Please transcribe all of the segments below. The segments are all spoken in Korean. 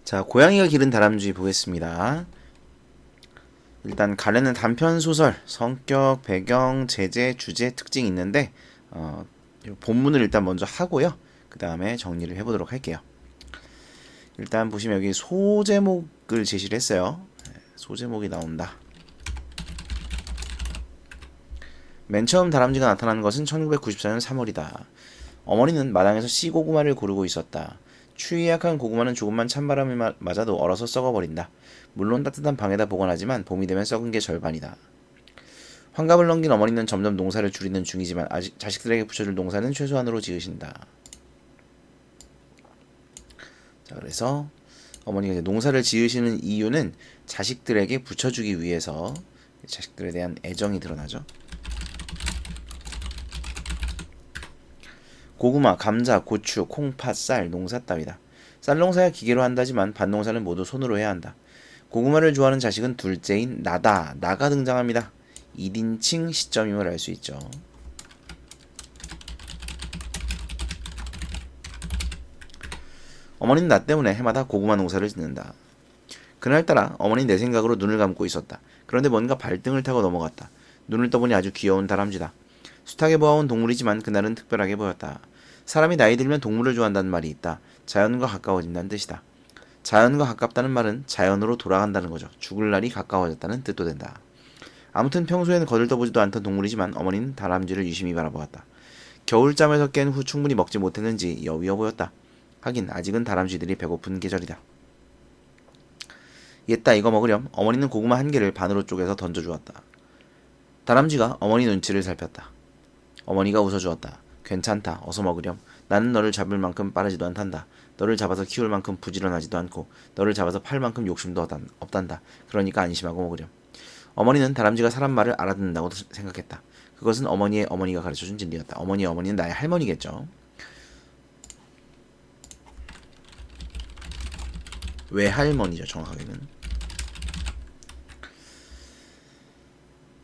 자, 고양이가 기른 다람쥐 보겠습니다. 일단 가래는 단편 소설, 성격, 배경, 제재, 주제, 특징이 있는데 본문을 일단 먼저 하고요. 그 다음에 정리를 해보도록 할게요. 일단 보시면 여기 소제목을 제시를 했어요. 소제목이 나온다. 맨 처음 다람쥐가 나타난 것은 1994년 3월이다. 어머니는 마당에서 씨고구마를 고르고 있었다. 추위에 약한 고구마는 조금만 찬바람이 맞아도 얼어서 썩어버린다. 물론 따뜻한 방에다 보관하지만 봄이 되면 썩은 게 절반이다. 환갑을 넘긴 어머니는 점점 농사를 줄이는 중이지만 아직 자식들에게 붙여줄 농사는 최소한으로 지으신다. 자, 그래서 어머니가 이제 농사를 지으시는 이유는 자식들에게 붙여주기 위해서 자식들에 대한 애정이 드러나죠. 고구마, 감자, 고추, 콩팥, 쌀, 농사 따위다. 쌀 농사야 기계로 한다지만 밭 농사는 모두 손으로 해야 한다. 고구마를 좋아하는 자식은 둘째인 나가 등장합니다. 1인칭 시점임을 알 수 있죠. 어머니는 나 때문에 해마다 고구마 농사를 짓는다. 그날따라 어머니는 내 생각으로 눈을 감고 있었다. 그런데 뭔가 발등을 타고 넘어갔다. 눈을 떠보니 아주 귀여운 다람쥐다. 숱하게 보아온 동물이지만 그날은 특별하게 보였다. 사람이 나이 들면 동물을 좋아한다는 말이 있다. 자연과 가까워진다는 뜻이다. 자연과 가깝다는 말은 자연으로 돌아간다는 거죠. 죽을 날이 가까워졌다는 뜻도 된다. 아무튼 평소에는 거들떠보지도 않던 동물이지만 어머니는 다람쥐를 유심히 바라보았다. 겨울잠에서 깬 후 충분히 먹지 못했는지 여위어 보였다. 하긴 아직은 다람쥐들이 배고픈 계절이다. 옛다 이거 먹으렴. 어머니는 고구마 한 개를 반으로 쪼개서 던져주었다. 다람쥐가 어머니 눈치를 살폈다. 어머니가 웃어주었다. 괜찮다. 어서 먹으렴. 나는 너를 잡을 만큼 빠르지도 않단다. 너를 잡아서 키울 만큼 부지런하지도 않고 너를 잡아서 팔 만큼 욕심도 없단다. 그러니까 안심하고 먹으렴. 어머니는 다람쥐가 사람 말을 알아듣는다고 생각했다. 그것은 어머니의 어머니가 가르쳐준 진리였다. 어머니의 어머니는 나의 할머니겠죠. 외할머니죠, 정확하게는.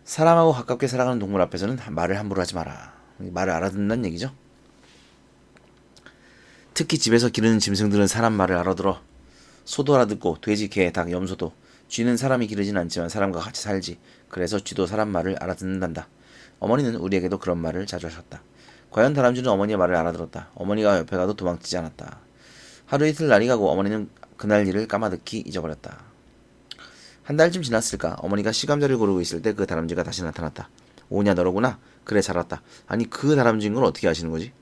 사람하고 가깝게 살아가는 동물 앞에서는 말을 함부로 하지 마라. 말을 알아듣는다는 얘기죠. 특히 집에서 기르는 짐승들은 사람 말을 알아들어. 소도 알아듣고 돼지, 개, 닭, 염소도. 쥐는 사람이 기르진 않지만 사람과 같이 살지. 그래서 쥐도 사람 말을 알아듣는단다. 어머니는 우리에게도 그런 말을 자주 하셨다. 과연 다람쥐는 어머니의 말을 알아들었다. 어머니가 옆에 가도 도망치지 않았다. 하루 이틀 날이 가고 어머니는 그날 일을 까마득히 잊어버렸다. 한 달쯤 지났을까 어머니가 시감자를 고르고 있을 때 그 다람쥐가 다시 나타났다. 오냐 너로구나. 그래 잘 왔다. 아니 그 다람쥐인 걸 어떻게 아시는 거지?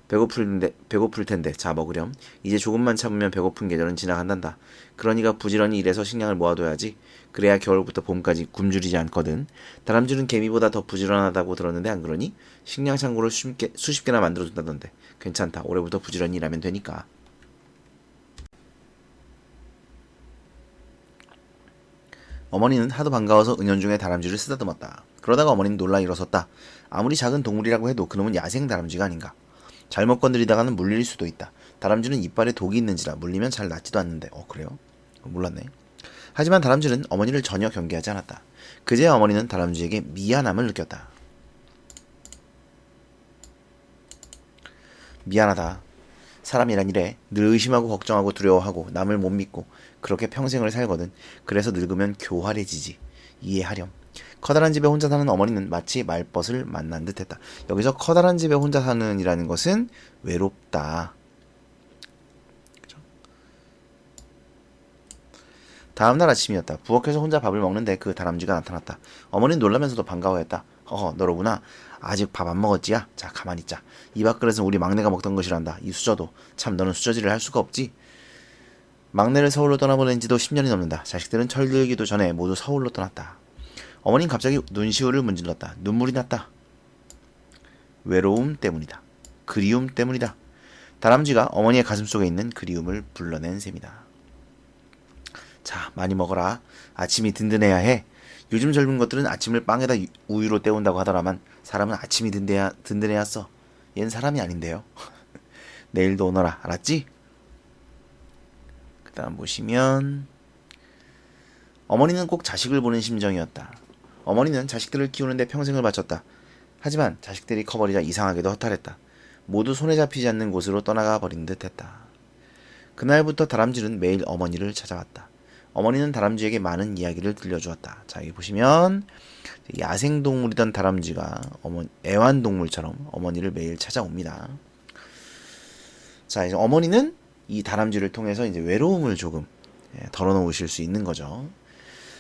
배고플 텐데 자 먹으렴. 이제 조금만 참으면 배고픈 계절은 지나간단다. 그러니까 부지런히 일해서 식량을 모아둬야지. 그래야 겨울부터 봄까지 굶주리지 않거든. 다람쥐는 개미보다 더 부지런하다고 들었는데 안 그러니? 식량 창고를 수십 개나 만들어둔다던데. 괜찮다. 올해부터 부지런히 일하면 되니까. 어머니는 하도 반가워서 은연중에 다람쥐를 쓰다듬었다. 그러다가 어머니는 놀라 일어섰다. 아무리 작은 동물이라고 해도 그놈은 야생 다람쥐가 아닌가. 잘못 건드리다가는 물릴 수도 있다. 다람쥐는 이빨에 독이 있는지라 물리면 잘 낫지도 않는데. 그래요? 몰랐네. 하지만 다람쥐는 어머니를 전혀 경계하지 않았다. 그제야 어머니는 다람쥐에게 미안함을 느꼈다. 미안하다. 사람이란 이래 늘 의심하고 걱정하고 두려워하고 남을 못 믿고 그렇게 평생을 살거든. 그래서 늙으면 교활해지지. 이해하렴. 커다란 집에 혼자 사는 어머니는 마치 말벗을 만난 듯했다. 여기서 커다란 집에 혼자 사는 이라는 것은 외롭다. 그죠? 다음날 아침이었다. 부엌에서 혼자 밥을 먹는데 그 다람쥐가 나타났다. 어머니는 놀라면서도 반가워했다. 허허 너로구나. 아직 밥 안 먹었지야? 자 가만히 있자. 이 밥그릇은 우리 막내가 먹던 것이란다. 이 수저도. 참 너는 수저질을 할 수가 없지. 막내를 서울로 떠나보낸 지도 10년이 넘는다. 자식들은 철들기도 전에 모두 서울로 떠났다. 어머니는 갑자기 눈시울을 문질렀다. 눈물이 났다. 외로움 때문이다. 그리움 때문이다. 다람쥐가 어머니의 가슴속에 있는 그리움을 불러낸 셈이다. 자, 많이 먹어라. 아침이 든든해야 해. 요즘 젊은 것들은 아침을 빵에다 우유로 때운다고 하더라만 사람은 아침이 든든해야 써. 얜 사람이 아닌데요. 내일도 오너라. 알았지? 그 다음 보시면 어머니는 꼭 자식을 보는 심정이었다. 어머니는 자식들을 키우는데 평생을 바쳤다. 하지만 자식들이 커버리자 이상하게도 허탈했다. 모두 손에 잡히지 않는 곳으로 떠나가 버린 듯 했다. 그날부터 다람쥐는 매일 어머니를 찾아왔다. 어머니는 다람쥐에게 많은 이야기를 들려주었다. 자, 여기 보시면 야생동물이던 다람쥐가 애완동물처럼 어머니를 매일 찾아옵니다. 자, 이제 어머니는 이 다람쥐를 통해서 이제 외로움을 조금 덜어놓으실 수 있는 거죠.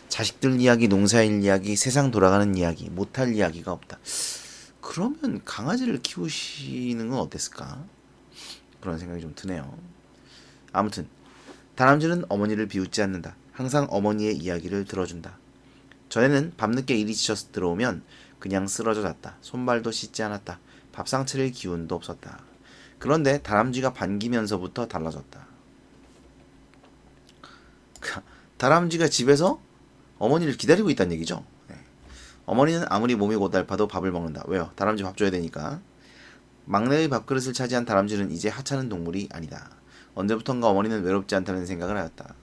자식들 이야기, 농사일 이야기, 세상 돌아가는 이야기, 못할 이야기가 없다. 그러면 강아지를 키우시는 건 어땠을까? 그런 생각이 좀 드네요. 아무튼 다람쥐는 어머니를 비웃지 않는다. 항상 어머니의 이야기를 들어준다. 전에는 밤늦게 일이 지쳐서 들어오면 그냥 쓰러져 잤다. 손발도 씻지 않았다. 밥상 차릴 기운도 없었다. 그런데 다람쥐가 반기면서부터 달라졌다. 다람쥐가 집에서 어머니를 기다리고 있다는 얘기죠. 어머니는 아무리 몸이 고달파도 밥을 먹는다. 왜요? 다람쥐 밥 줘야 되니까. 막내의 밥그릇을 차지한 다람쥐는 이제 하찮은 동물이 아니다. 언제부턴가 어머니는 외롭지 않다는 생각을 하였다.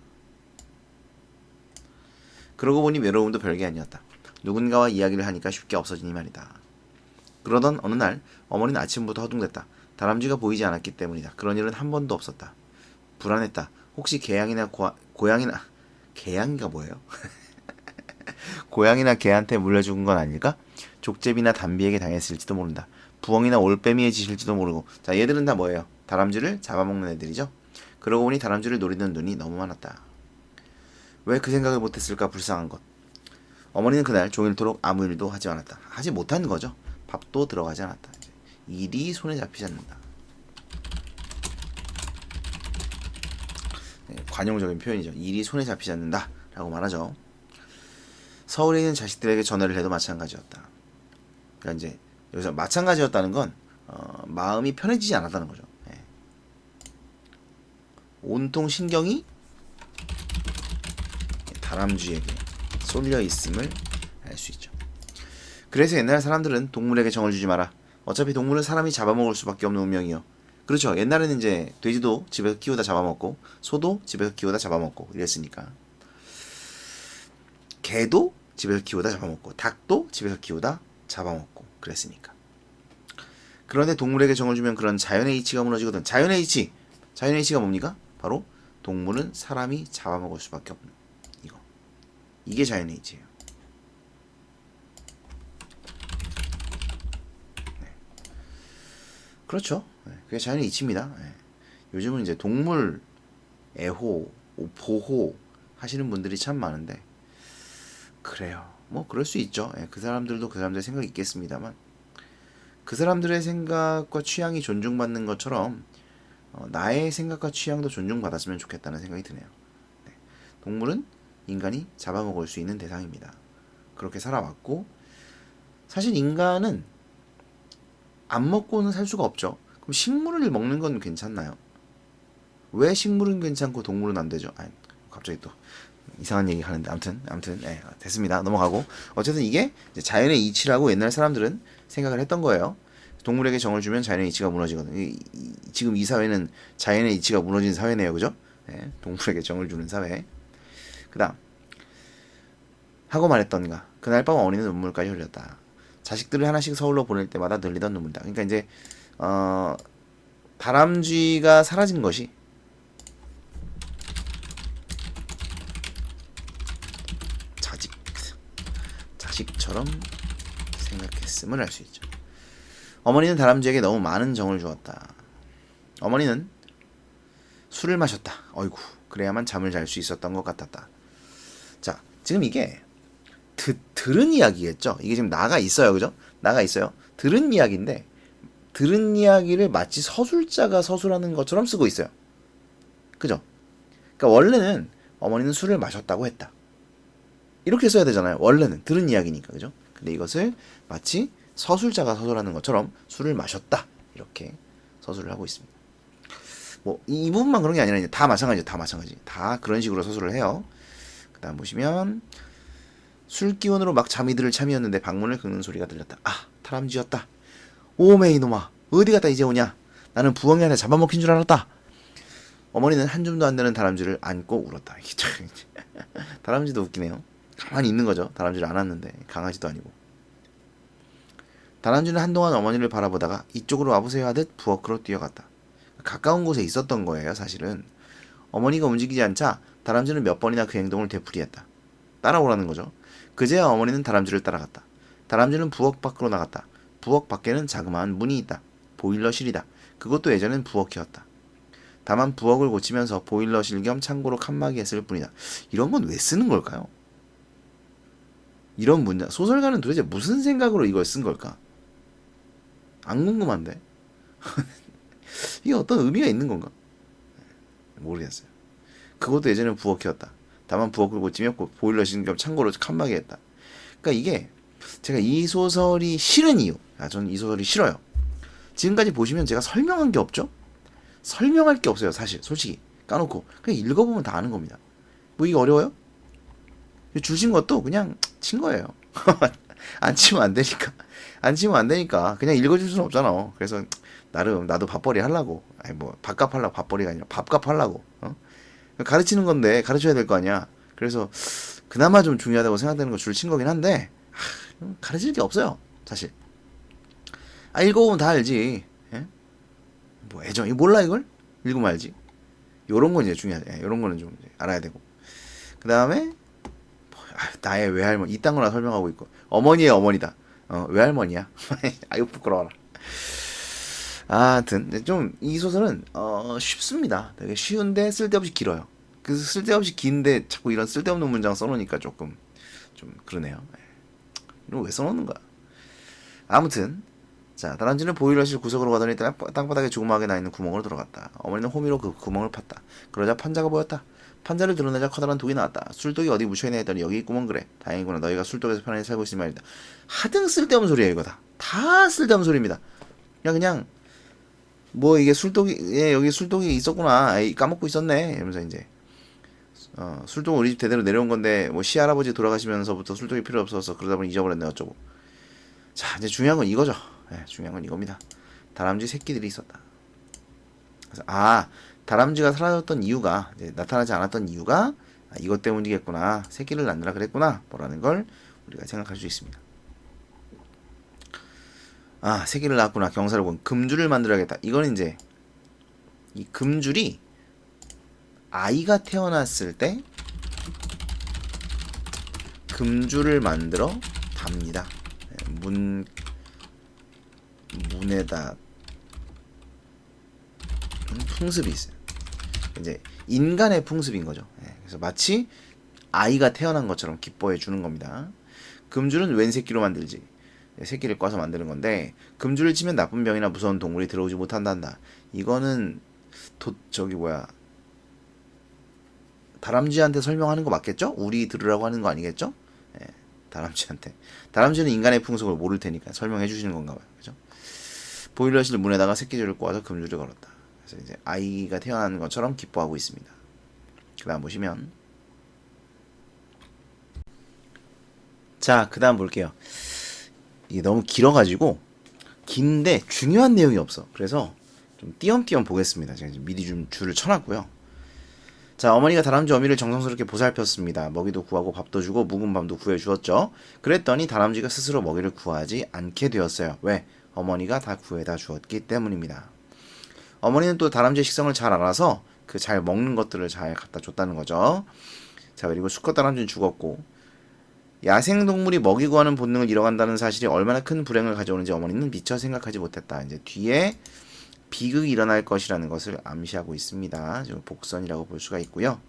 그러고 보니 외로움도 별게 아니었다. 누군가와 이야기를 하니까 쉽게 없어지니 말이다. 그러던 어느 날 어머니는 아침부터 허둥댔다. 다람쥐가 보이지 않았기 때문이다. 그런 일은 한 번도 없었다. 불안했다. 혹시 개양이나 고양이나 개양이가 뭐예요? 고양이나 개한테 물려준 건 아닐까? 족제비나 담비에게 당했을지도 모른다. 부엉이나 올빼미에 지실지도 모르고. 자, 얘들은 다 뭐예요? 다람쥐를 잡아먹는 애들이죠. 그러고 보니 다람쥐를 노리는 눈이 너무 많았다. 왜 그 생각을 못했을까? 불쌍한 것. 어머니는 그날 종일토록 아무 일도 하지 않았다. 하지 못한 거죠. 밥도 들어가지 않았다. 일이 손에 잡히지 않는다. 관용적인 표현이죠. 일이 손에 잡히지 않는다 라고 말하죠. 서울에 있는 자식들에게 전화를 해도 마찬가지였다. 그러니까 이제 여기서 마찬가지였다는 건 마음이 편해지지 않았다는 거죠. 온통 신경이 다람쥐에게 쏠려 있음을 알 수 있죠. 그래서 옛날 사람들은 동물에게 정을 주지 마라. 어차피 동물은 사람이 잡아먹을 수밖에 없는 운명이요. 그렇죠. 옛날에는 이제 돼지도 집에서 키우다 잡아먹고 소도 집에서 키우다 잡아먹고 이랬으니까. 개도 집에서 키우다 잡아먹고 닭도 집에서 키우다 잡아먹고 그랬으니까. 그런데 동물에게 정을 주면 그런 자연의 이치가 무너지거든. 자연의 이치가 뭡니까? 바로 동물은 사람이 잡아먹을 수밖에 없는 이거. 이게 자연의 이치예요. 네. 그렇죠. 네. 그게 자연의 이치입니다. 네. 요즘은 이제 동물 애호, 보호 하시는 분들이 참 많은데 그래요. 뭐 그럴 수 있죠. 그 사람들도 그 사람들의 생각이 있겠습니다만 그 사람들의 생각과 취향이 존중받는 것처럼 나의 생각과 취향도 존중받았으면 좋겠다는 생각이 드네요. 네. 동물은 인간이 잡아먹을 수 있는 대상입니다. 그렇게 살아왔고 사실 인간은 안 먹고는 살 수가 없죠. 그럼 식물을 먹는 건 괜찮나요? 왜 식물은 괜찮고 동물은 안 되죠? 아니, 갑자기 또 이상한 얘기 하는데 아무튼 네, 됐습니다. 넘어가고 어쨌든 이게 이제 자연의 이치라고 옛날 사람들은 생각을 했던 거예요. 동물에게 정을 주면 자연의 이치가 무너지거든. 지금 이 사회는 자연의 이치가 무너진 사회네요, 그죠? 네, 동물에게 정을 주는 사회. 그다음 하고 말했던가 그날 밤 어머니는 눈물까지 흘렸다. 자식들을 하나씩 서울로 보낼 때마다 늘리던 눈물이다. 그러니까 이제 다람쥐가 사라진 것이 자식처럼 생각했음을 알 수 있죠. 어머니는 다람쥐에게 너무 많은 정을 주었다. 어머니는 술을 마셨다. 어이구, 그래야만 잠을 잘 수 있었던 것 같았다. 자, 지금 이게 들은 이야기겠죠. 이게 지금 나가 있어요, 그죠? 나가 있어요. 들은 이야기인데 들은 이야기를 마치 서술자가 서술하는 것처럼 쓰고 있어요. 그죠? 그러니까 원래는 어머니는 술을 마셨다고 했다. 이렇게 써야 되잖아요. 원래는 들은 이야기니까, 그죠? 근데 이것을 마치 서술자가 서술하는 것처럼 술을 마셨다 이렇게 서술을 하고 있습니다. 뭐 이 부분만 그런 게 아니라 이제 다 마찬가지죠. 다 그런 식으로 서술을 해요. 그다음 보시면 술 기운으로 막 잠이 들 참이었는데 방문을 긁는 소리가 들렸다. 아, 다람쥐였다. 오메 이놈아, 어디 갔다 이제 오냐? 나는 부엉이한테 잡아먹힌 줄 알았다. 어머니는 한 줌도 안 되는 다람쥐를 안고 울었다. 다람쥐도 웃기네요. 가만히 있는 거죠. 다람쥐를 안았는데 강아지도 아니고. 다람쥐는 한동안 어머니를 바라보다가 이쪽으로 와보세요 하듯 부엌으로 뛰어갔다. 가까운 곳에 있었던 거예요, 사실은. 어머니가 움직이지 않자 다람쥐는 몇 번이나 그 행동을 되풀이했다. 따라오라는 거죠. 그제야 어머니는 다람쥐를 따라갔다. 다람쥐는 부엌 밖으로 나갔다. 부엌 밖에는 자그마한 문이 있다. 보일러실이다. 그것도 예전엔 부엌이었다. 다만 부엌을 고치면서 보일러실 겸 창고로 칸막이 했을 뿐이다. 이런 건 왜 쓰는 걸까요? 이런 문장, 소설가는 도대체 무슨 생각으로 이걸 쓴 걸까? 안 궁금한데? 이게 어떤 의미가 있는 건가? 모르겠어요. 그것도 예전엔 부엌이었다. 다만 부엌을 고치며 보일러실 겸 창고로 칸막이 했다. 그러니까 이게 제가 이 소설이 싫은 이유. 저는 이 소설이 싫어요. 지금까지 보시면 제가 설명한 게 없죠? 설명할 게 없어요, 사실. 솔직히. 까놓고. 그냥 읽어보면 다 아는 겁니다. 뭐 이게 어려워요? 주신 것도 그냥 친 거예요. 안 치면 안 되니까. 안 치면 안 되니까. 그냥 읽어줄 수는 없잖아. 그래서 나름 나도 밥벌이 하려고. 아니 뭐 밥값 하려고. 밥벌이가 아니라 밥값 하려고. 가르치는 건데 가르쳐야 될 거 아니야. 그래서 그나마 좀 중요하다고 생각되는 거 줄 친 거긴 한데 가르칠 게 없어요, 사실. 읽어보면 다 알지. 예? 뭐 애정 이거 몰라 이걸? 읽으면 알지. 요런 건 이제 중요하지. 요런 거는 좀 이제 알아야 되고. 그 다음에 나의 외할머니 이딴 거나 설명하고 있고 어머니의 어머니다. 외할머니야. 아유 부끄러워라. 하여튼 좀 이 소설은 쉽습니다. 되게 쉬운데 쓸데없이 길어요. 그래서 쓸데없이 긴데 자꾸 이런 쓸데없는 문장 써놓으니까 조금 좀 그러네요. 이거 왜 써놓는 거야? 아무튼 자, 다람쥐는 보일러실 구석으로 가더니 땅바닥에 조그마하게 나 있는 구멍으로 들어갔다. 어머니는 호미로 그 구멍을 팠다. 그러자 판자가 보였다. 판자를 드러내자 커다란 독이 나왔다. 술독이 어디 묻혀있나 했더니 여기 있구먼. 그래. 다행이구나. 너희가 술독에서 편안히 살고 있으니 말이다. 하등 쓸데없는 소리야 이거 다. 다 쓸데없는 소리입니다. 그냥 뭐 이게 술독이 여기 술독이 있었구나. 에이, 까먹고 있었네. 이러면서 이제 술독은 우리 집 대대로 내려온 건데 뭐 시할아버지 돌아가시면서부터 술독이 필요 없어서 그러다 보니 잊어버렸네 어쩌고. 자, 이제 중요한 건 이거죠. 중요한 건 이겁니다. 다람쥐 새끼들이 있었다. 그래서 다람쥐가 사라졌던 이유가 이제 나타나지 않았던 이유가 이것 때문이겠구나. 새끼를 낳느라 그랬구나. 뭐라는 걸 우리가 생각할 수 있습니다. 새끼를 낳았구나. 경사를 본 금줄을 만들어야겠다. 이건 이제 이 금줄이 아이가 태어났을 때 금줄을 만들어 답니다. 문에다 풍습이 있어요. 이제 인간의 풍습인 거죠. 그래서 마치 아이가 태어난 것처럼 기뻐해 주는 겁니다. 금줄은 웬 새끼로 만들지? 새끼를 꽈서 만드는 건데 금줄을 치면 나쁜 병이나 무서운 동물이 들어오지 못한단다. 이거는 다람쥐한테 설명하는 거 맞겠죠? 우리 들으라고 하는 거 아니겠죠? 다람쥐한테. 다람쥐는 인간의 풍속을 모를 테니까 설명해 주시는 건가 봐요. 그죠? 보일러실 문에다가 새끼줄을 꼬아서 금줄을 걸었다. 그래서 이제 아이가 태어나는 것처럼 기뻐하고 있습니다. 그 다음 보시면 자, 그 다음 볼게요. 이게 너무 길어가지고 긴데 중요한 내용이 없어. 그래서 좀 띄엄띄엄 보겠습니다. 제가 미리 좀 줄을 쳐놨고요. 자, 어머니가 다람쥐 어미를 정성스럽게 보살폈습니다. 먹이도 구하고 밥도 주고 묵은 밤도 구해주었죠. 그랬더니 다람쥐가 스스로 먹이를 구하지 않게 되었어요. 왜? 어머니가 다 구해다 주었기 때문입니다. 어머니는 또 다람쥐의 식성을 잘 알아서 그 잘 먹는 것들을 잘 갖다 줬다는 거죠. 자, 그리고 수컷 다람쥐는 죽었고 야생동물이 먹이 구하는 본능을 잃어간다는 사실이 얼마나 큰 불행을 가져오는지 어머니는 미처 생각하지 못했다. 이제 뒤에 비극이 일어날 것이라는 것을 암시하고 있습니다. 지금 복선이라고 볼 수가 있고요.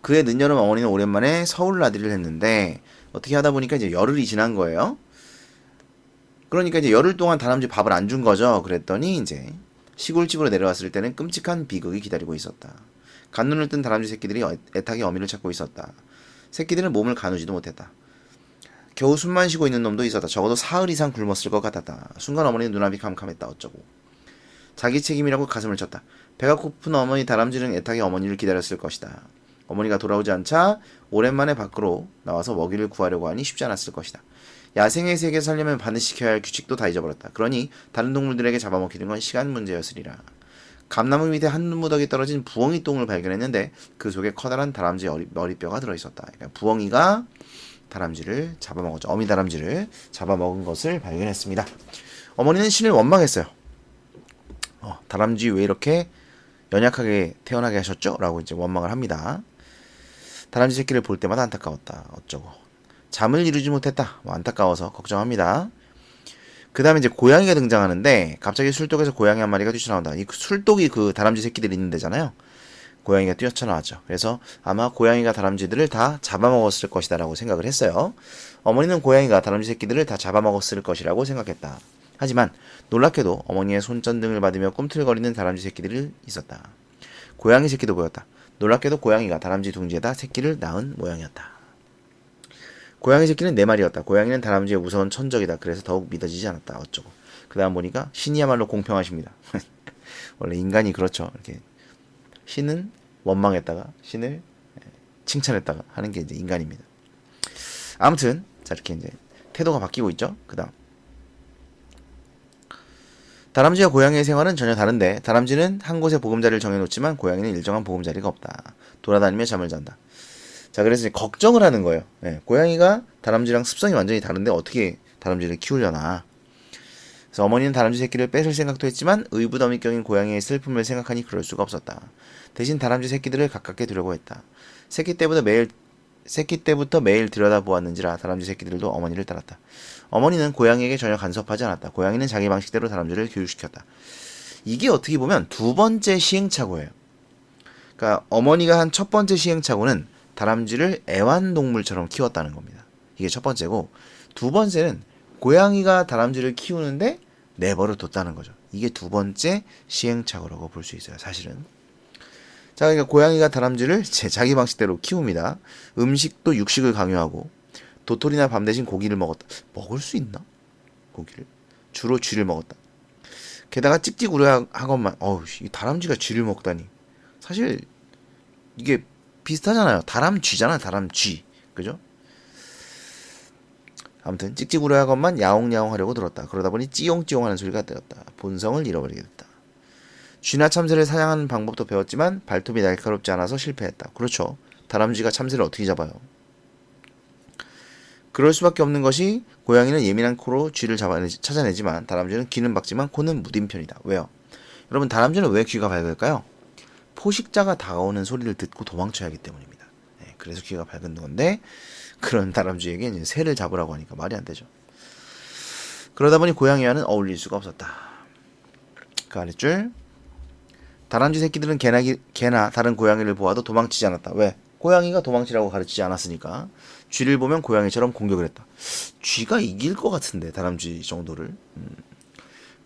그해 늦여름 어머니는 오랜만에 서울 나들이를 했는데 어떻게 하다 보니까 이제 열흘이 지난 거예요. 그러니까 이제 열흘 동안 다람쥐 밥을 안 준 거죠. 그랬더니 이제 시골집으로 내려왔을 때는 끔찍한 비극이 기다리고 있었다. 간눈을 뜬 다람쥐 새끼들이 애타게 어미를 찾고 있었다. 새끼들은 몸을 가누지도 못했다. 겨우 숨만 쉬고 있는 놈도 있었다. 적어도 사흘 이상 굶었을 것 같았다. 순간 어머니는 눈앞이 캄캄했다. 어쩌고. 자기 책임이라고 가슴을 쳤다. 배가 고픈 어머니 다람쥐는 애타게 어머니를 기다렸을 것이다. 어머니가 돌아오지 않자 오랜만에 밖으로 나와서 먹이를 구하려고 하니 쉽지 않았을 것이다. 야생의 세계에 살려면 반드시 지켜야 할 규칙도 다 잊어버렸다. 그러니 다른 동물들에게 잡아먹히는 건 시간 문제였으리라. 감나무 밑에 한 무더기 떨어진 부엉이 똥을 발견했는데 그 속에 커다란 다람쥐 머리뼈가 들어있었다. 그러니까 부엉이가 다람쥐를 잡아먹었죠. 어미 다람쥐를 잡아먹은 것을 발견했습니다. 어머니는 신을 원망했어요. 다람쥐 왜 이렇게 연약하게 태어나게 하셨죠? 라고 이제 원망을 합니다. 다람쥐 새끼를 볼 때마다 안타까웠다. 어쩌고. 잠을 이루지 못했다. 뭐 안타까워서 걱정합니다. 그 다음에 이제 고양이가 등장하는데 갑자기 술독에서 고양이 한 마리가 뛰쳐나온다. 이 술독이 그 다람쥐 새끼들이 있는 데잖아요. 고양이가 뛰쳐나왔죠. 그래서 아마 고양이가 다람쥐들을 다 잡아먹었을 것이다 라고 생각을 했어요. 어머니는 고양이가 다람쥐 새끼들을 다 잡아먹었을 것이라고 생각했다. 하지만 놀랍게도 어머니의 손전등을 받으며 꿈틀거리는 다람쥐 새끼들이 있었다. 고양이 새끼도 보였다. 놀랍게도 고양이가 다람쥐 둥지에다 새끼를 낳은 모양이었다. 고양이 새끼는 4마리였다. 고양이는 다람쥐의 무서운 천적이다. 그래서 더욱 믿어지지 않았다. 어쩌고. 그 다음 보니까 신이야말로 공평하십니다. 원래 인간이 그렇죠. 이렇게 신은 원망했다가 신을 칭찬했다가 하는 게 이제 인간입니다. 아무튼 자 이렇게 이제 태도가 바뀌고 있죠. 그 다음 다람쥐와 고양이의 생활은 전혀 다른데 다람쥐는 한 곳에 보금자리를 정해놓지만 고양이는 일정한 보금자리가 없다. 돌아다니며 잠을 잔다. 자 그래서 이제 걱정을 하는 거예요. 고양이가 다람쥐랑 습성이 완전히 다른데 어떻게 다람쥐를 키우려나. 그래서 어머니는 다람쥐 새끼를 뺏을 생각도 했지만 의부더미 격인 고양이의 슬픔을 생각하니 그럴 수가 없었다. 대신 다람쥐 새끼들을 가깝게 두려고 했다. 새끼 때부터 매일 들여다보았는지라 다람쥐 새끼들도 어머니를 따랐다. 어머니는 고양이에게 전혀 간섭하지 않았다. 고양이는 자기 방식대로 다람쥐를 교육시켰다. 이게 어떻게 보면 두 번째 시행착오예요. 그러니까 어머니가 한 첫 번째 시행착오는 다람쥐를 애완동물처럼 키웠다는 겁니다. 이게 첫 번째고 두 번째는 고양이가 다람쥐를 키우는데 내버려 뒀다는 거죠. 이게 두 번째 시행착오라고 볼 수 있어요. 사실은. 자, 그러니까 고양이가 다람쥐를 자기 방식대로 키웁니다. 음식도 육식을 강요하고 도토리나 밤 대신 고기를 먹었다. 먹을 수 있나? 고기를. 주로 쥐를 먹었다. 게다가 찍찍 우려하건만 이 다람쥐가 쥐를 먹다니. 사실 이게 비슷하잖아요. 다람쥐잖아. 다람쥐. 그죠? 아무튼 찍찍 우려하건만 야옹야옹 하려고 들었다. 그러다 보니 찌용찌용 하는 소리가 들었다. 본성을 잃어버리게 됐다. 쥐나 참새를 사냥하는 방법도 배웠지만 발톱이 날카롭지 않아서 실패했다. 그렇죠. 다람쥐가 참새를 어떻게 잡아요? 그럴 수밖에 없는 것이 고양이는 예민한 코로 쥐를 찾아내지만 다람쥐는 귀는 박지만 코는 무딘 편이다. 왜요? 여러분 다람쥐는 왜 귀가 밝을까요? 포식자가 다가오는 소리를 듣고 도망쳐야 하기 때문입니다. 그래서 귀가 밝은 건데 그런 다람쥐에게 이제 새를 잡으라고 하니까 말이 안 되죠. 그러다 보니 고양이와는 어울릴 수가 없었다. 그 아랫줄 다람쥐 새끼들은 개나 다른 고양이를 보아도 도망치지 않았다. 왜? 고양이가 도망치라고 가르치지 않았으니까. 쥐를 보면 고양이처럼 공격을 했다. 쥐가 이길 것 같은데 다람쥐 정도를.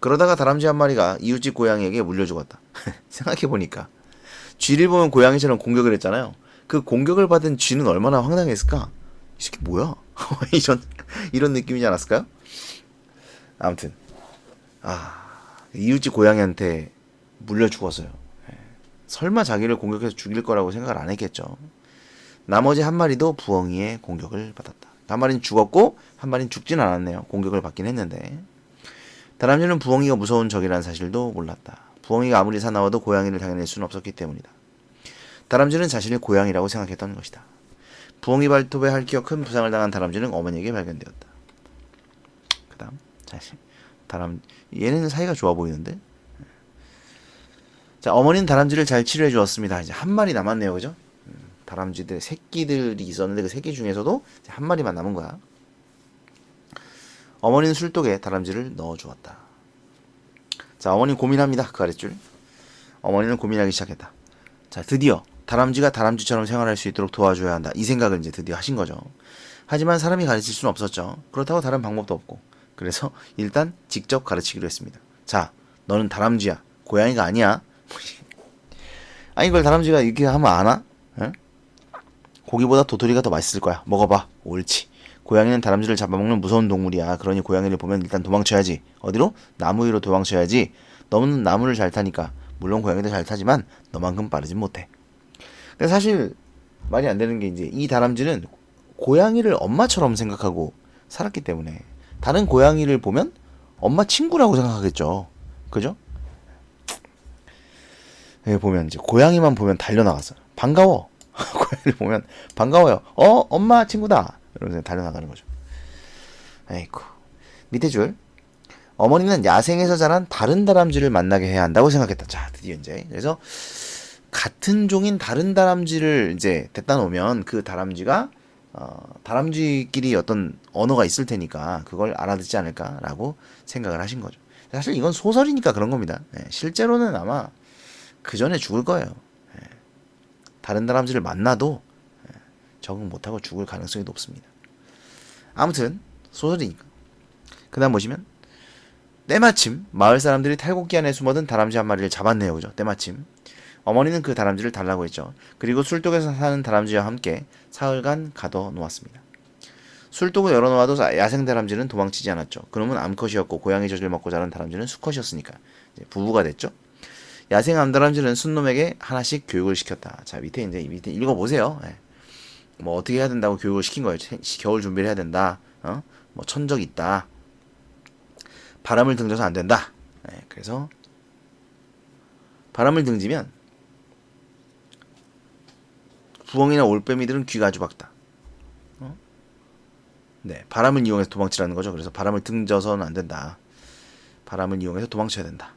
그러다가 다람쥐 한 마리가 이웃집 고양이에게 물려주었다. 생각해보니까 쥐를 보면 고양이처럼 공격을 했잖아요. 그 공격을 받은 쥐는 얼마나 황당했을까? 이 새끼 뭐야? 이런 느낌이지 않았을까요? 아무튼 이웃집 고양이한테 물려 죽었어요. 설마 자기를 공격해서 죽일 거라고 생각을 안 했겠죠. 나머지 한 마리도 부엉이의 공격을 받았다. 한 마리는 죽었고 한 마리는 죽진 않았네요. 공격을 받긴 했는데 다람쥐는 부엉이가 무서운 적이라는 사실도 몰랐다. 부엉이가 아무리 사나워도 고양이를 당해낼 수는 없었기 때문이다. 다람쥐는 자신을 고양이라고 생각했던 것이다. 부엉이 발톱에 핥겨 큰 부상을 당한 다람쥐는 어머니에게 발견되었다. 그 다음 얘는 사이가 좋아 보이는데. 자, 어머니는 다람쥐를 잘 치료해 주었습니다. 이제 한 마리 남았네요, 그죠? 다람쥐들 새끼들이 있었는데 그 새끼 중에서도 한 마리만 남은 거야. 어머니는 술독에 다람쥐를 넣어 주었다. 자, 어머니는 고민합니다. 그 아랫줄. 어머니는 고민하기 시작했다. 자, 드디어 다람쥐가 다람쥐처럼 생활할 수 있도록 도와줘야 한다. 이 생각을 이제 드디어 하신 거죠. 하지만 사람이 가르칠 수는 없었죠. 그렇다고 다른 방법도 없고. 그래서 일단 직접 가르치기로 했습니다. 자, 너는 다람쥐야. 고양이가 아니야. 아니 이걸 다람쥐가 이렇게 하면 아나? 에? 고기보다 도토리가 더 맛있을 거야. 먹어봐. 옳지. 고양이는 다람쥐를 잡아먹는 무서운 동물이야. 그러니 고양이를 보면 일단 도망쳐야지. 어디로? 나무 위로 도망쳐야지. 너는 나무를 잘 타니까. 물론 고양이도 잘 타지만 너만큼 빠르진 못해. 근데 사실 말이 안 되는 게 이제 이 다람쥐는 고양이를 엄마처럼 생각하고 살았기 때문에 다른 고양이를 보면 엄마 친구라고 생각하겠죠. 그죠? 보면 이제 고양이만 보면 달려나갔어. 반가워. 고양이를 보면 반가워요. 엄마 친구다. 이러면서 달려나가는 거죠. 에이쿠. 밑에 줄. 어머니는 야생에서 자란 다른 다람쥐를 만나게 해야 한다고 생각했다. 자, 드디어 이제 그래서 같은 종인 다른 다람쥐를 이제 데려다 놓으면 그 다람쥐가 다람쥐끼리 어떤 언어가 있을 테니까 그걸 알아듣지 않을까라고 생각을 하신 거죠. 사실 이건 소설이니까 그런 겁니다. 예, 실제로는 아마 그 전에 죽을 거예요. 예, 다른 다람쥐를 만나도 적응 못하고 죽을 가능성이 높습니다. 아무튼 소설이니까. 그 다음 보시면 때마침 마을 사람들이 탈곡기 안에 숨어든 다람쥐 한 마리를 잡았네요. 그죠? 때마침. 어머니는 그 다람쥐를 달라고 했죠. 그리고 술독에서 사는 다람쥐와 함께 사흘간 가둬 놓았습니다. 술독을 열어놓아도 야생 다람쥐는 도망치지 않았죠. 그놈은 암컷이었고 고양이 젖을 먹고 자란 다람쥐는 수컷이었으니까 이제 부부가 됐죠. 야생 암다람쥐는 순놈에게 하나씩 교육을 시켰다. 자, 밑에 밑에 읽어보세요. 예. 뭐 어떻게 해야 된다고 교육을 시킨 거예요. 겨울 준비를 해야 된다. 뭐 천적 있다. 바람을 등져서 안 된다. 예, 그래서 바람을 등지면 부엉이나 올빼미들은 귀가 아주 밝다. 네, 바람을 이용해서 도망치라는 거죠. 그래서 바람을 등져서는 안 된다. 바람을 이용해서 도망쳐야 된다.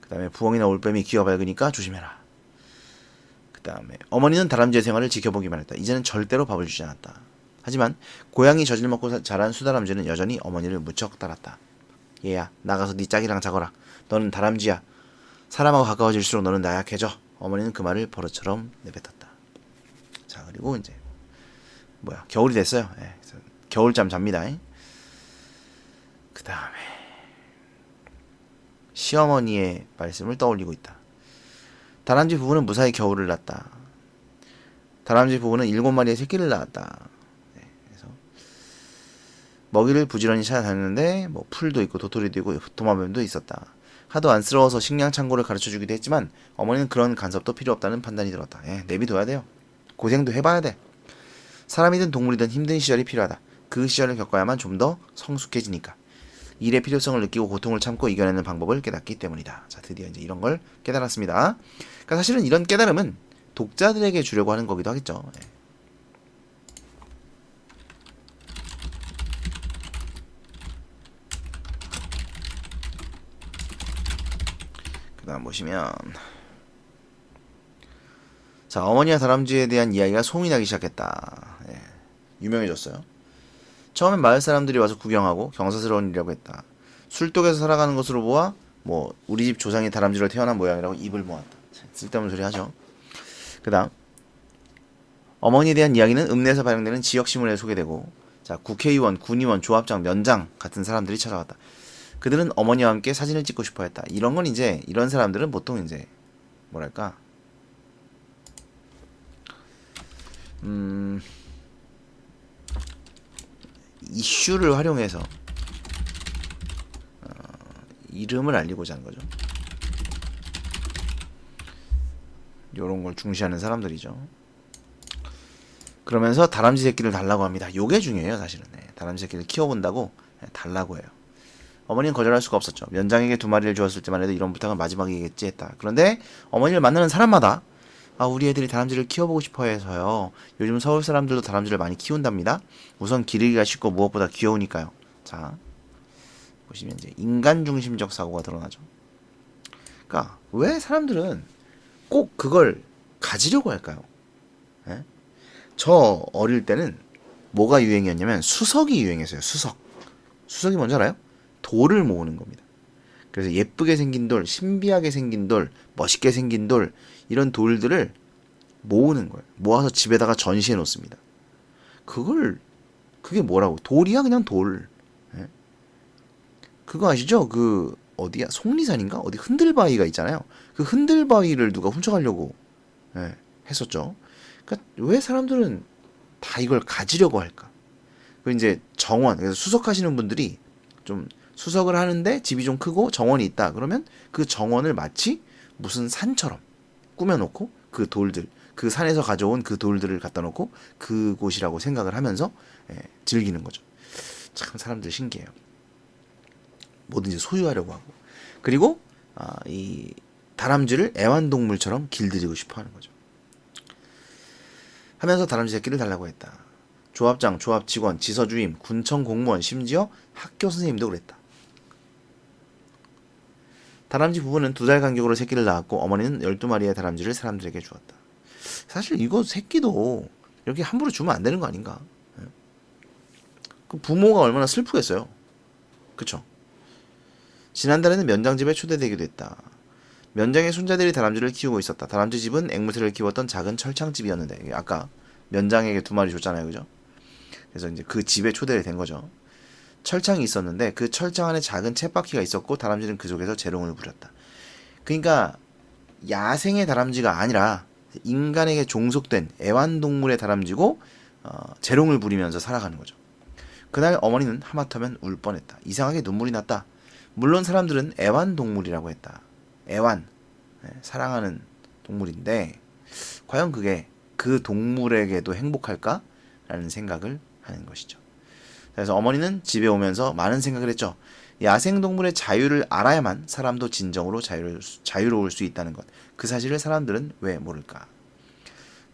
그 다음에 부엉이나 올빼미 귀가 밝으니까 조심해라. 그 다음에 어머니는 다람쥐의 생활을 지켜보기만 했다. 이제는 절대로 밥을 주지 않았다. 하지만 고양이 젖을 먹고 자란 수다람쥐는 여전히 어머니를 무척 따랐다. 얘야, 나가서 네 짝이랑 자거라. 너는 다람쥐야. 사람하고 가까워질수록 너는 나약해져. 어머니는 그 말을 버릇처럼 내뱉었다. 자, 그리고 이제 겨울이 됐어요. 예, 겨울잠 잡니다. 그 다음에 시어머니의 말씀을 떠올리고 있다. 다람쥐 부부는 무사히 겨울을 났다. 다람쥐 부부는 7마리의 새끼를 낳았다. 네, 그래서 먹이를 부지런히 찾아다녔는데 뭐 풀도 있고 도토리도 있고 도마뱀도 있었다. 하도 안쓰러워서 식량 창고를 가르쳐주기도 했지만 어머니는 그런 간섭도 필요 없다는 판단이 들었다. 예, 내비둬야 돼요. 고생도 해봐야 돼. 사람이든 동물이든 힘든 시절이 필요하다. 그 시절을 겪어야만 좀 더 성숙해지니까. 일의 필요성을 느끼고 고통을 참고 이겨내는 방법을 깨닫기 때문이다. 자, 드디어 이제 이런 걸 깨달았습니다. 그러니까 사실은 이런 깨달음은 독자들에게 주려고 하는 거기도 하겠죠. 예. 그 다음 보시면 자, 어머니와 다람쥐에 대한 이야기가 소문이 나기 시작했다. 예, 유명해졌어요. 처음엔 마을 사람들이 와서 구경하고 경사스러운 일이라고 했다. 술독에서 살아가는 것으로 보아 뭐 우리 집 조상이 다람쥐로 태어난 모양이라고 입을 모았다. 쓸데없는 소리 하죠. 그 다음 어머니에 대한 이야기는 읍내에서 발행되는 지역신문에 소개되고 자, 국회의원, 군의원, 조합장, 면장 같은 사람들이 찾아왔다. 그들은 어머니와 함께 사진을 찍고 싶어 했다. 이런 건 이제 이런 사람들은 보통 이제 뭐랄까 이슈를 활용해서 이름을 알리고자 하는 거죠. 요런 걸 중시하는 사람들이죠. 그러면서 다람쥐 새끼를 달라고 합니다. 요게 중요해요, 사실은. 네, 다람쥐 새끼를 키워본다고 달라고 해요. 어머니는 거절할 수가 없었죠. 면장에게 2마리를 주었을 때만 해도 이런 부탁은 마지막이겠지 했다. 그런데 어머니를 만나는 사람마다 우리 애들이 다람쥐를 키워보고 싶어 해서요. 요즘 서울 사람들도 다람쥐를 많이 키운답니다. 우선 기르기가 쉽고 무엇보다 귀여우니까요. 자, 보시면 이제 인간 중심적 사고가 드러나죠. 그러니까 왜 사람들은 꼭 그걸 가지려고 할까요? 예? 저 어릴 때는 뭐가 유행이었냐면 수석이 유행했어요. 수석이 뭔지 알아요? 돌을 모으는 겁니다. 그래서 예쁘게 생긴 돌, 신비하게 생긴 돌, 멋있게 생긴 돌 이런 돌들을 모으는 거예요. 모아서 집에다가 전시해 놓습니다. 그게 뭐라고? 돌이야 그냥 돌. 예? 그거 아시죠? 그 어디야? 속리산인가? 어디 흔들바위가 있잖아요. 그 흔들바위를 누가 훔쳐가려고 했었죠. 그러니까 왜 사람들은 다 이걸 가지려고 할까? 그 이제 정원, 그래서 수석하시는 분들이 좀 수석을 하는데 집이 좀 크고 정원이 있다. 그러면 그 정원을 마치 무슨 산처럼 꾸며놓고 그 돌들, 그 산에서 가져온 그 돌들을 갖다 놓고 그곳이라고 생각을 하면서 즐기는 거죠. 참 사람들 신기해요. 뭐든지 소유하려고 하고. 그리고 이 다람쥐를 애완동물처럼 길들이고 싶어 하는 거죠. 하면서 다람쥐 새끼를 달라고 했다. 조합장, 조합 직원, 지서주임, 군청 공무원, 심지어 학교 선생님도 그랬다. 다람쥐 부부는 2달 간격으로 새끼를 낳았고 어머니는 12마리의 다람쥐를 사람들에게 주었다. 사실 이거 새끼도 이렇게 함부로 주면 안 되는 거 아닌가? 그 부모가 얼마나 슬프겠어요. 그쵸? 지난달에는 면장집에 초대되기도 했다. 면장의 손자들이 다람쥐를 키우고 있었다. 다람쥐 집은 앵무새를 키웠던 작은 철창집이었는데, 아까 면장에게 2마리 줬잖아요, 그죠? 그래서 이제 그 집에 초대된 거죠. 철창이 있었는데 그 철창 안에 작은 쳇바퀴가 있었고 다람쥐는 그 속에서 재롱을 부렸다. 그러니까 야생의 다람쥐가 아니라 인간에게 종속된 애완동물의 다람쥐고 재롱을 부리면서 살아가는 거죠. 그날 어머니는 하마터면 울 뻔했다. 이상하게 눈물이 났다. 물론 사람들은 애완동물이라고 했다. 애완, 사랑하는 동물인데 과연 그게 그 동물에게도 행복할까라는 생각을 하는 것이죠. 그래서 어머니는 집에 오면서 많은 생각을 했죠. 야생동물의 자유를 알아야만 사람도 진정으로 자유로울 수 있다는 것. 그 사실을 사람들은 왜 모를까?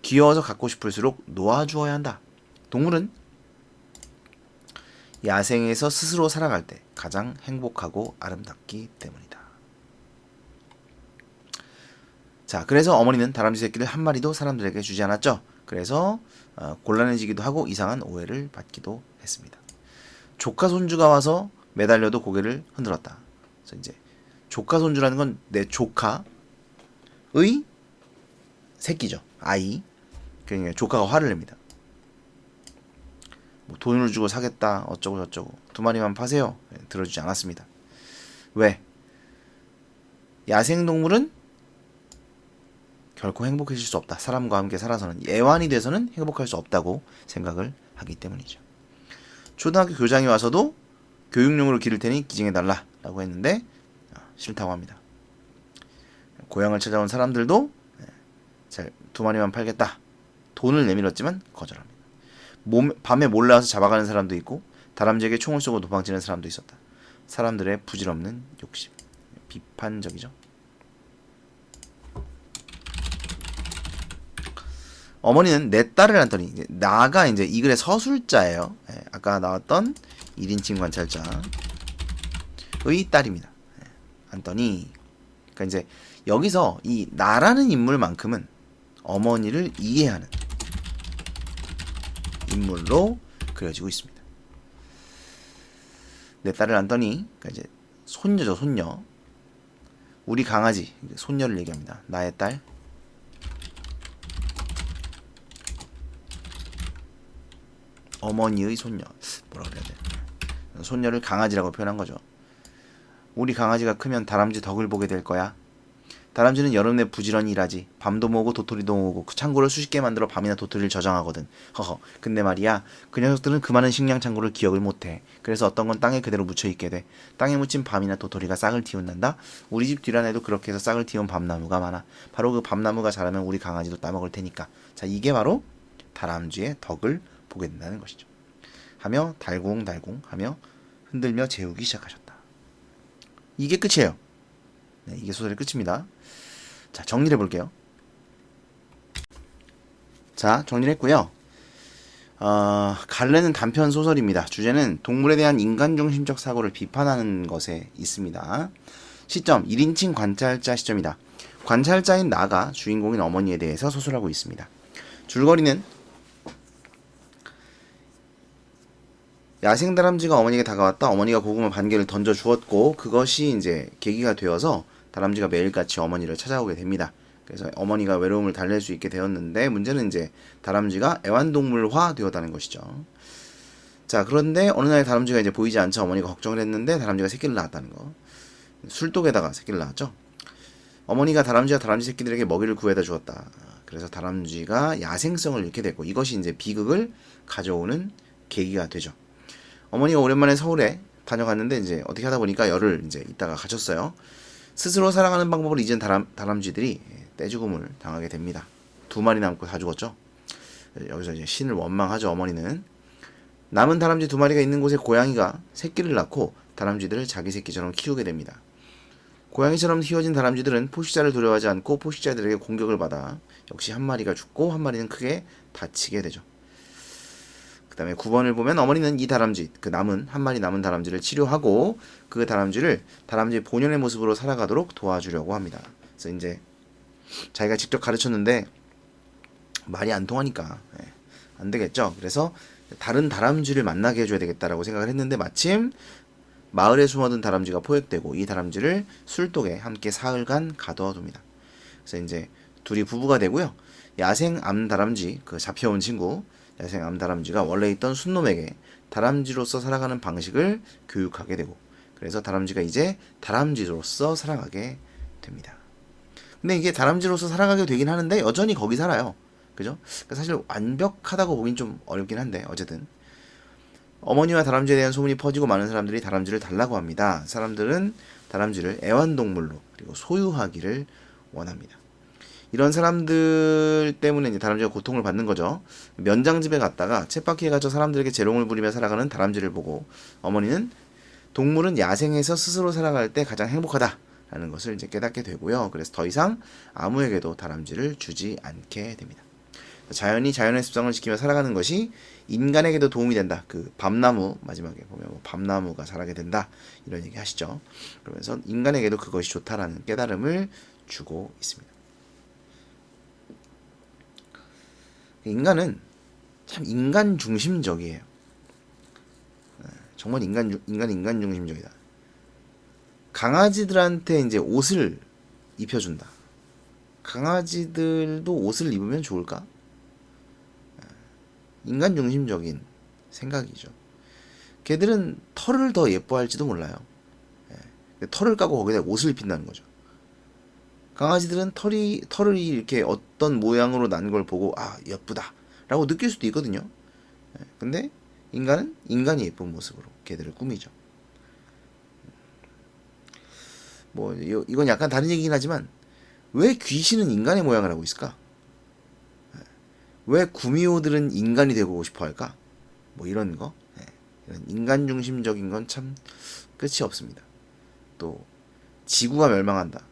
귀여워서 갖고 싶을수록 놓아주어야 한다. 동물은 야생에서 스스로 살아갈 때 가장 행복하고 아름답기 때문이다. 자, 그래서 어머니는 다람쥐 새끼를 한 마리도 사람들에게 주지 않았죠. 그래서 곤란해지기도 하고 이상한 오해를 받기도 했습니다. 조카 손주가 와서 매달려도 고개를 흔들었다. 그래서 이제 조카 손주라는 건 내 조카의 새끼죠. 아이. 그러니까 조카가 화를 냅니다. 뭐 돈을 주고 사겠다 어쩌고 저쩌고 2마리만 파세요. 들어주지 않았습니다. 왜? 야생동물은 결코 행복해질 수 없다. 사람과 함께 살아서는 애완이 돼서는 행복할 수 없다고 생각을 하기 때문이죠. 초등학교 교장이 와서도 교육용으로 기를 테니 기증해달라 라고 했는데 싫다고 합니다. 고향을 찾아온 사람들도 2마리만 팔겠다. 돈을 내밀었지만 거절합니다. 밤에 몰래 와서 잡아가는 사람도 있고 다람쥐에게 총을 쏘고 도망치는 사람도 있었다. 사람들의 부질없는 욕심. 비판적이죠. 어머니는 내 딸을 안더니 나가 이제 이 글의 서술자예요. 아까 나왔던 1인칭 관찰자의 딸입니다. 안더니 그러니까 이제 여기서 이 나라는 인물만큼은 어머니를 이해하는 인물로 그려지고 있습니다. 내 딸을 안더니 그러니까 이제 손녀죠, 손녀. 우리 강아지 손녀를 얘기합니다. 나의 딸. 어머니의 손녀. 뭐라 그래야 돼? 손녀를 강아지라고 표현한 거죠. 우리 강아지가 크면 다람쥐 덕을 보게 될 거야. 다람쥐는 여름 내 부지런히 일하지. 밤도 모으고 도토리도 모으고 그 창고를 수십 개 만들어 밤이나 도토리를 저장하거든. 허허. 근데 말이야. 그 녀석들은 그 많은 식량 창고를 기억을 못해. 그래서 어떤 건 땅에 그대로 묻혀있게 돼. 땅에 묻힌 밤이나 도토리가 싹을 틔운단다. 우리 집 뒷란에도 그렇게 해서 싹을 틔운 밤나무가 많아. 바로 그 밤나무가 자라면 우리 강아지도 따먹을 테니까. 자, 이게 바로 다람쥐의 덕을 보게 된다는 것이죠. 하며 달궁달궁 하며 흔들며 재우기 시작하셨다. 이게 끝이에요. 네, 이게 소설의 끝입니다. 자, 정리를 해볼게요. 자, 정리를 했고요. 갈래는 단편 소설입니다. 주제는 동물에 대한 인간중심적 사고를 비판하는 것에 있습니다. 시점, 1인칭 관찰자 시점이다. 관찰자인 나가 주인공인 어머니에 대해서 소설하고 있습니다. 줄거리는 야생 다람쥐가 어머니에게 다가왔다. 어머니가 고구마 반개를 던져 주었고 그것이 이제 계기가 되어서 다람쥐가 매일같이 어머니를 찾아오게 됩니다. 그래서 어머니가 외로움을 달랠 수 있게 되었는데 문제는 이제 다람쥐가 애완동물화 되었다는 것이죠. 자, 그런데 어느 날 다람쥐가 이제 보이지 않자 어머니가 걱정을 했는데 다람쥐가 새끼를 낳았다는 거. 술독에다가 새끼를 낳았죠. 어머니가 다람쥐와 다람쥐 새끼들에게 먹이를 구해다 주었다. 그래서 다람쥐가 야생성을 잃게 됐고 이것이 이제 비극을 가져오는 계기가 되죠. 어머니가 오랜만에 서울에 다녀갔는데 이제 어떻게 하다 보니까 열을 이제 있다가 가셨어요. 스스로 살아가는 방법을 잊은 다람쥐들이 떼죽음을 당하게 됩니다. 2마리 남고 다 죽었죠. 여기서 이제 신을 원망하죠. 어머니는 남은 다람쥐 2마리가 있는 곳에 고양이가 새끼를 낳고 다람쥐들을 자기 새끼처럼 키우게 됩니다. 고양이처럼 키워진 다람쥐들은 포식자를 두려워하지 않고 포식자들에게 공격을 받아 역시 한 마리가 죽고 한 마리는 크게 다치게 되죠. 다음에 9번을 보면 어머니는 이 다람쥐, 그 남은 한 마리 남은 다람쥐를 치료하고 그 다람쥐를 다람쥐 본연의 모습으로 살아가도록 도와주려고 합니다. 그래서 이제 자기가 직접 가르쳤는데 말이 안 통하니까 안 되겠죠. 그래서 다른 다람쥐를 만나게 해줘야 되겠다라고 생각을 했는데 마침 마을에 숨어든 다람쥐가 포획되고 이 다람쥐를 술독에 함께 사흘간 가둬둡니다. 그래서 이제 둘이 부부가 되고요. 야생 암다람쥐, 그 잡혀온 친구 야생 암다람쥐가 원래 있던 순놈에게 다람쥐로서 살아가는 방식을 교육하게 되고, 그래서 다람쥐가 이제 다람쥐로서 살아가게 됩니다. 근데 이게 다람쥐로서 살아가게 되긴 하는데 여전히 거기 살아요. 그죠? 그러니까 사실 완벽하다고 보긴 좀 어렵긴 한데 어쨌든 어머니와 다람쥐에 대한 소문이 퍼지고 많은 사람들이 다람쥐를 달라고 합니다. 사람들은 다람쥐를 애완동물로 그리고 소유하기를 원합니다. 이런 사람들 때문에 이제 다람쥐가 고통을 받는 거죠. 면장집에 갔다가 쳇바퀴에 갇혀 사람들에게 재롱을 부리며 살아가는 다람쥐를 보고 어머니는 동물은 야생에서 스스로 살아갈 때 가장 행복하다라는 것을 이제 깨닫게 되고요. 그래서 더 이상 아무에게도 다람쥐를 주지 않게 됩니다. 자연이 자연의 습성을 지키며 살아가는 것이 인간에게도 도움이 된다. 그 밤나무 마지막에 보면 뭐 밤나무가 자라게 된다 이런 얘기 하시죠. 그러면서 인간에게도 그것이 좋다라는 깨달음을 주고 있습니다. 인간은 참 인간 중심적이에요. 정말 인간 중심적이다. 강아지들한테 이제 옷을 입혀준다. 강아지들도 옷을 입으면 좋을까? 인간 중심적인 생각이죠. 걔들은 털을 더 예뻐할지도 몰라요. 털을 까고 거기다 옷을 입힌다는 거죠. 강아지들은 털을 이렇게 어떤 모양으로 난 걸 보고 아 예쁘다 라고 느낄 수도 있거든요. 근데 인간은 인간이 예쁜 모습으로 걔들을 꾸미죠. 뭐 이건 약간 다른 얘기긴 하지만 왜 귀신은 인간의 모양을 하고 있을까? 왜 구미호들은 인간이 되고 싶어 할까? 뭐 이런 거. 이런 인간 중심적인 건 참 끝이 없습니다. 또 지구가 멸망한다.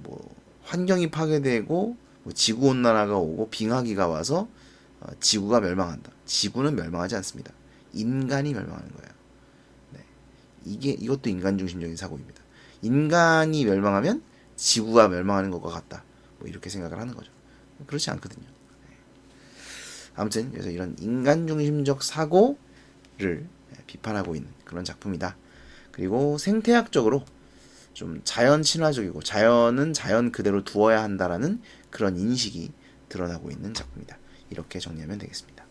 뭐 환경이 파괴되고 뭐 지구 온난화가 오고 빙하기가 와서 지구가 멸망한다. 지구는 멸망하지 않습니다. 인간이 멸망하는 거예요. 네. 이것도 인간 중심적인 사고입니다. 인간이 멸망하면 지구가 멸망하는 것과 같다. 뭐 이렇게 생각을 하는 거죠. 그렇지 않거든요. 네. 아무튼 그래서 이런 인간 중심적 사고를 비판하고 있는 그런 작품이다. 그리고 생태학적으로 좀 자연 친화적이고 자연은 자연 그대로 두어야 한다라는 그런 인식이 드러나고 있는 작품이다. 이렇게 정리하면 되겠습니다.